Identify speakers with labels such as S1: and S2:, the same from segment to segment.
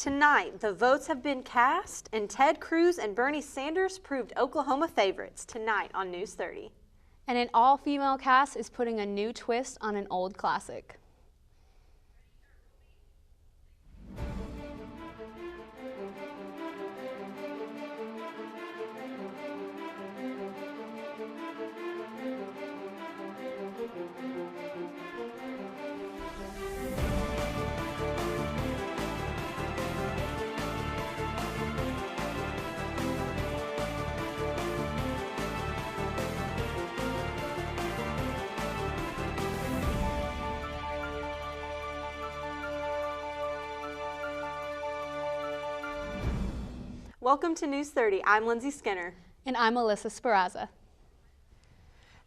S1: Tonight, the votes have been cast, and Ted Cruz and Bernie Sanders proved Oklahoma favorites tonight on News 30.
S2: And an all-female cast is putting a new twist on an old classic.
S1: Welcome to News 30. I'm Lindsay Skinner.
S2: And I'm Alyssa Speraza.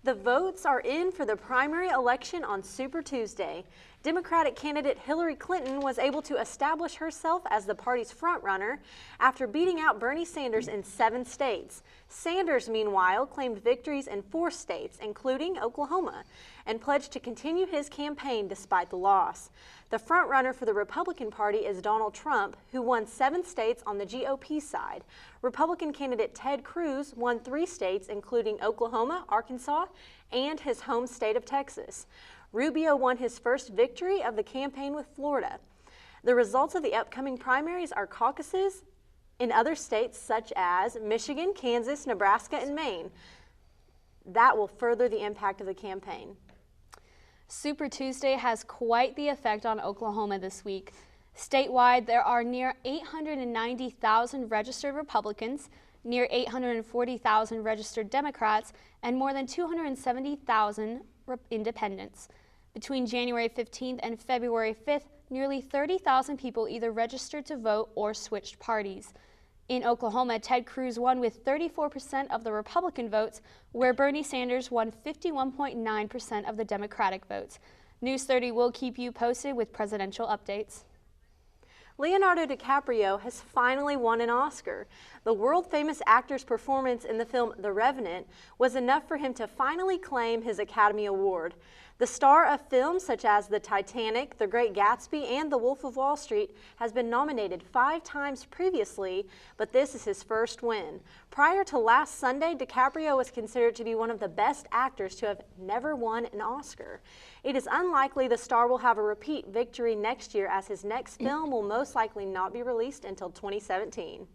S1: The votes are in for the primary election on Super Tuesday. Democratic candidate Hillary Clinton was able to establish herself as the party's frontrunner after beating out Bernie Sanders in 7 states. Sanders, meanwhile, claimed victories in 4 states, including Oklahoma, and pledged to continue his campaign despite the loss. The frontrunner for the Republican Party is Donald Trump, who won 7 states on the GOP side. Republican candidate Ted Cruz won 3 states, including Oklahoma, Arkansas, and his home state of Texas. Rubio won his first victory of the campaign with Florida. The results of the upcoming primaries are caucuses in other states such as Michigan, Kansas, Nebraska, and Maine. That will further the impact of the campaign.
S2: Super Tuesday has quite the effect on Oklahoma this week. Statewide, there are near 890,000 registered Republicans, near 840,000 registered Democrats, and more than 270,000 independents. Between January 15th and February 5th, nearly 30,000 people either registered to vote or switched parties. In Oklahoma, Ted Cruz won with 34% of the Republican votes, where Bernie Sanders won 51.9% of the Democratic votes. News 30 will keep you posted with presidential updates.
S1: Leonardo DiCaprio has finally won an Oscar. The world-famous actor's performance in the film The Revenant was enough for him to finally claim his Academy Award. The star of films such as The Titanic, The Great Gatsby, and The Wolf of Wall Street has been nominated 5 times previously, but this is his first win. Prior to last Sunday, DiCaprio was considered to be one of the best actors to have never won an Oscar. It is unlikely the star will have a repeat victory next year, as his next film will most likely not be released until 2017.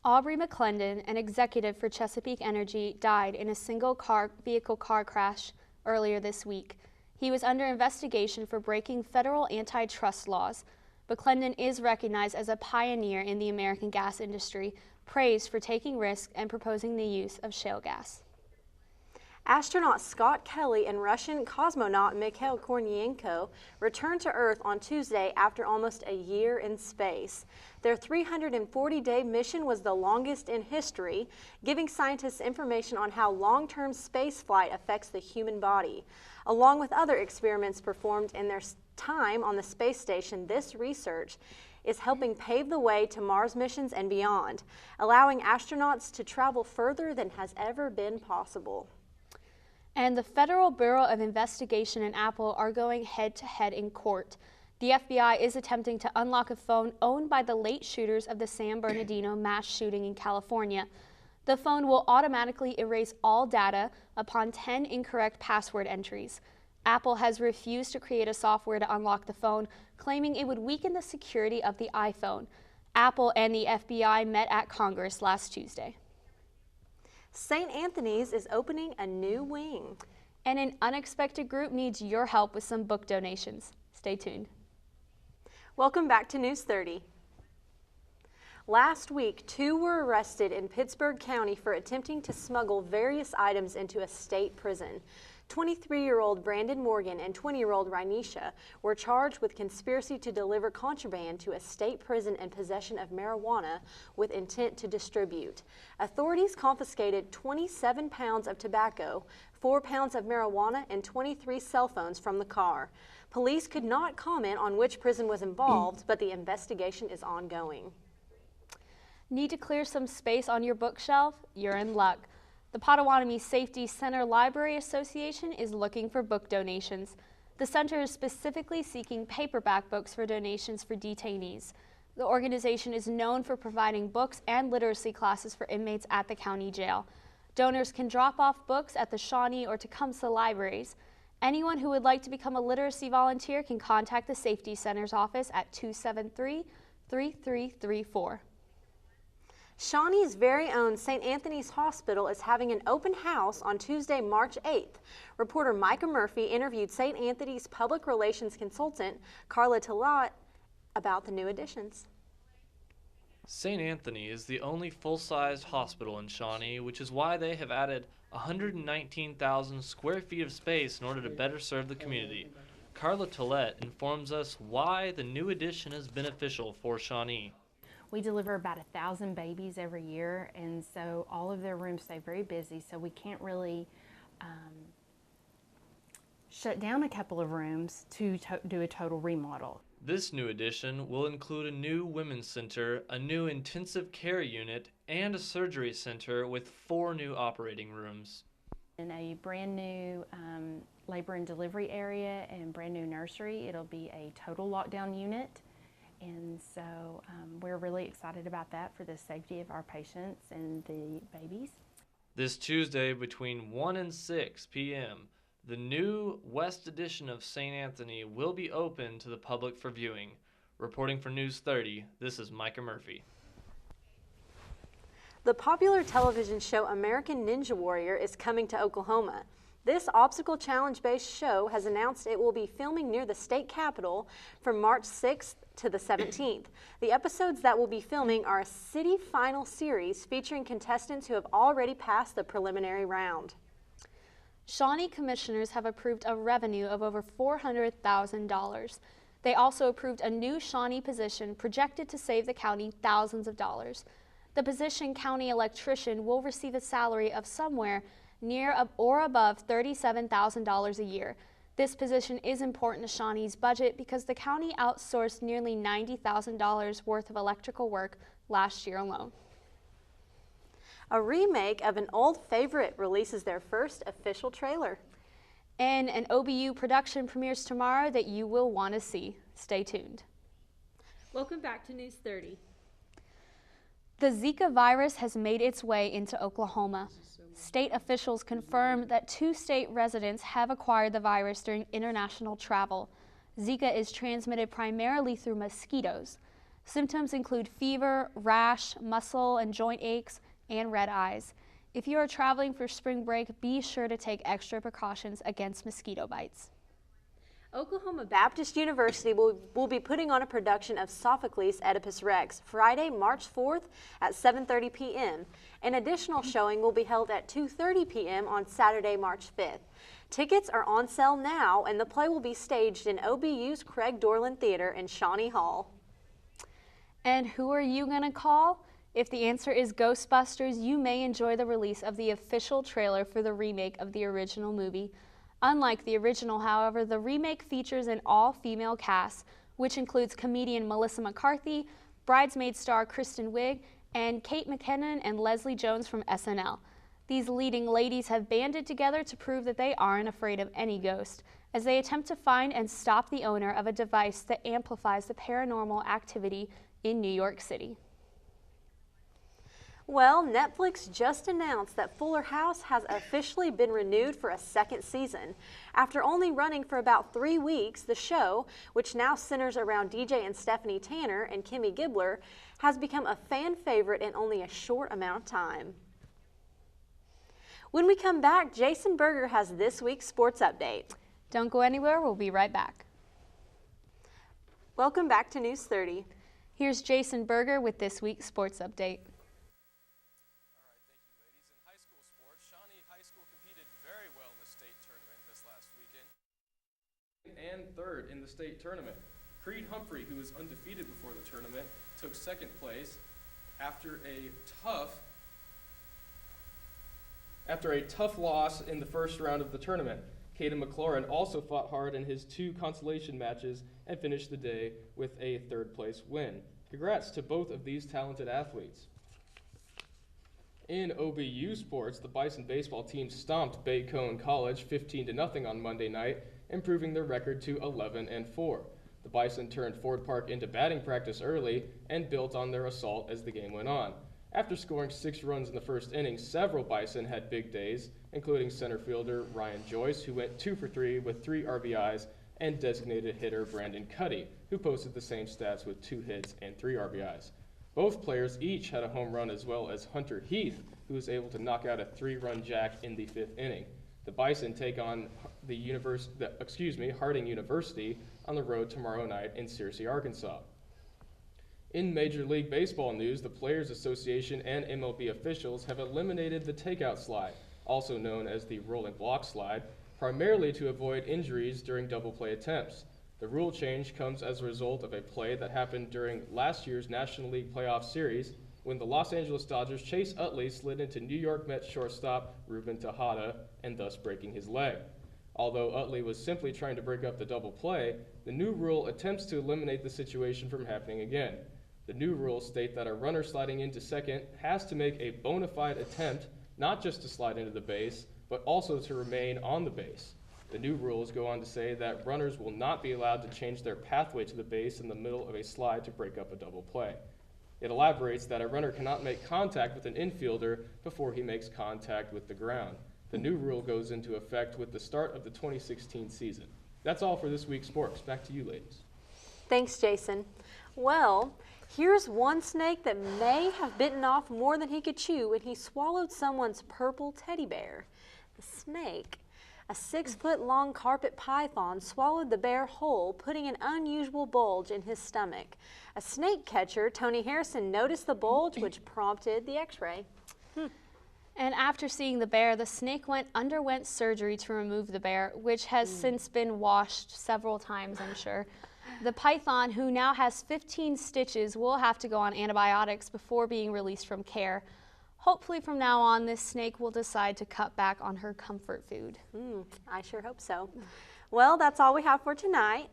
S2: Aubrey McClendon, an executive for Chesapeake Energy, died in a single vehicle car crash earlier this week. He was under investigation for breaking federal antitrust laws. McClendon is recognized as a pioneer in the American gas industry, praised for taking risks and proposing the use of shale gas.
S1: Astronaut Scott Kelly and Russian cosmonaut Mikhail Kornienko returned to Earth on Tuesday after almost a year in space. Their 340-day mission was the longest in history, giving scientists information on how long-term space flight affects the human body. Along with other experiments performed in their time on the space station, this research is helping pave the way to Mars missions and beyond, allowing astronauts to travel further than has ever been possible.
S2: And the Federal Bureau of Investigation and Apple are going head-to-head in court. The FBI is attempting to unlock a phone owned by the late shooters of the San Bernardino mass shooting in California. The phone will automatically erase all data upon 10 incorrect password entries. Apple has refused to create a software to unlock the phone, claiming it would weaken the security of the iPhone. Apple and the FBI met at Congress last Tuesday.
S1: St. Anthony's is opening a new wing.
S2: And an unexpected group needs your help with some book donations. Stay tuned.
S1: Welcome back to News 30. Last week, 2 were arrested in Pittsburgh County for attempting to smuggle various items into a state prison. 23-year-old Brandon Morgan and 20-year-old Rainisha were charged with conspiracy to deliver contraband to a state prison and possession of marijuana with intent to distribute. Authorities confiscated 27 pounds of tobacco, 4 pounds of marijuana, and 23 cell phones from the car. Police could not comment on which prison was involved, but the investigation is ongoing.
S2: Need to clear some space on your bookshelf? You're in luck. The Potawatomi Safety Center Library Association is looking for book donations. The center is specifically seeking paperback books for donations for detainees. The organization is known for providing books and literacy classes for inmates at the county jail. Donors can drop off books at the Shawnee or Tecumseh libraries. Anyone who would like to become a literacy volunteer can contact the Safety Center's office at 273-3334.
S1: Shawnee's very own St. Anthony's Hospital is having an open house on Tuesday, March 8th. Reporter Micah Murphy interviewed St. Anthony's public relations consultant, Carla Talat, about the new additions.
S3: St. Anthony is the only full-sized hospital in Shawnee, which is why they have added 119,000 square feet of space in order to better serve the community. Carla Talat informs us why the new addition is beneficial for Shawnee.
S4: We deliver about 1,000 babies every year, and so all of their rooms stay very busy, so we can't really shut down a couple of rooms to do a total remodel.
S3: This new addition will include a new women's center, a new intensive care unit, and a surgery center with 4 new operating rooms.
S4: In a brand new labor and delivery area and brand new nursery, it'll be a total lockdown unit. And so we're really excited about that for the safety of our patients and the babies.
S3: This Tuesday between 1 and 6 p.m., the new West Edition of St. Anthony will be open to the public for viewing. Reporting for News 30, this is Micah Murphy.
S1: The popular television show American Ninja Warrior is coming to Oklahoma. This obstacle challenge-based show has announced it will be filming near the state capitol from March 6th to the 17th. The episodes that will be filming are a city final series featuring contestants who have already passed the preliminary round.
S2: Shawnee commissioners have approved a revenue of over $400,000. They also approved a new Shawnee position projected to save the county thousands of dollars. The position county electrician will receive a salary of somewhere near or above $37,000 a year. This position is important to Shawnee's budget because the county outsourced nearly $90,000 worth of electrical work last year alone.
S1: A remake of an old favorite releases their first official trailer.
S2: And an OBU production premieres tomorrow that you will want to see. Stay tuned.
S1: Welcome back to News 30.
S2: The Zika virus has made its way into Oklahoma. State officials confirmed that 2 state residents have acquired the virus during international travel. Zika is transmitted primarily through mosquitoes. Symptoms include fever, rash, muscle and joint aches, and red eyes. If you are traveling for spring break, be sure to take extra precautions against mosquito bites.
S1: Oklahoma Baptist University will be putting on a production of Sophocles' Oedipus Rex Friday, March 4th at 7:30 p.m. An additional showing will be held at 2:30 p.m. on Saturday, March 5th. Tickets are on sale now, and the play will be staged in OBU's Craig Dorland Theater in Shawnee Hall.
S2: And who are you going to call? If the answer is Ghostbusters, you may enjoy the release of the official trailer for the remake of the original movie. Unlike the original, however, the remake features an all-female cast, which includes comedian Melissa McCarthy, Bridesmaid star Kristen Wiig, and Kate McKinnon and Leslie Jones from SNL. These leading ladies have banded together to prove that they aren't afraid of any ghost, as they attempt to find and stop the owner of a device that amplifies the paranormal activity in New York City.
S1: Well, Netflix just announced that Fuller House has officially been renewed for a 2nd season. After only running for about 3 weeks, the show, which now centers around DJ and Stephanie Tanner and Kimmy Gibbler, has become a fan favorite in only a short amount of time. When we come back, Jason Berger has this week's sports update.
S2: Don't go anywhere, we'll be right back.
S1: Welcome back to News 30.
S2: Here's Jason Berger with this week's sports update.
S5: And 3rd in the state tournament. Creed Humphrey, who was undefeated before the tournament, took 2nd place after a tough loss in the first round of the tournament. Caden McLaurin also fought hard in his 2 consolation matches and finished the day with a 3rd place win. Congrats to both of these talented athletes. In OBU sports, the Bison baseball team stomped Bacone College 15-0 on Monday night, improving their record to 11-4. The Bison turned Ford Park into batting practice early and built on their assault as the game went on. After scoring 6 runs in the first inning, several Bison had big days, including center fielder Ryan Joyce, who went 2 for 3 with 3 RBIs, and designated hitter Brandon Cuddy, who posted the same stats with 2 hits and 3 RBIs. Both players each had a home run, as well as Hunter Heath, who was able to knock out a 3-run jack in the 5th inning. The Bison take on Harding University on the road tomorrow night in Searcy, Arkansas. In Major League Baseball news, the Players Association and MLB officials have eliminated the takeout slide, also known as the rolling block slide, primarily to avoid injuries during double play attempts. The rule change comes as a result of a play that happened during last year's National League Playoff Series when the Los Angeles Dodgers' Chase Utley slid into New York Mets shortstop Ruben Tejada and thus breaking his leg. Although Utley was simply trying to break up the double play, the new rule attempts to eliminate the situation from happening again. The new rules state that a runner sliding into second has to make a bona fide attempt not just to slide into the base, but also to remain on the base. The new rules go on to say that runners will not be allowed to change their pathway to the base in the middle of a slide to break up a double play. It elaborates that a runner cannot make contact with an infielder before he makes contact with the ground. The new rule goes into effect with the start of the 2016 season. That's all for this week's sports. Back to you, ladies.
S1: Thanks, Jason. Well, here's one snake that may have bitten off more than he could chew when he swallowed someone's purple teddy bear. The snake, a 6-foot-long carpet python, swallowed the bear whole, putting an unusual bulge in his stomach. A snake catcher, Tony Harrison, noticed the bulge, which prompted the x-ray.
S2: And after seeing the bear, the snake underwent surgery to remove the bear, which has since been washed several times, I'm sure. The python, who now has 15 stitches, will have to go on antibiotics before being released from care. Hopefully from now on, this snake will decide to cut back on her comfort food.
S1: I sure hope so. Well, that's all we have for tonight.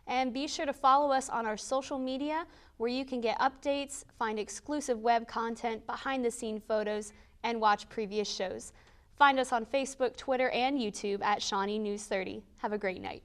S2: And be sure to follow us on our social media, where you can get updates, find exclusive web content, behind-the-scene photos, and watch previous shows. Find us on Facebook, Twitter, and YouTube at Shawnee News 30. Have a great night.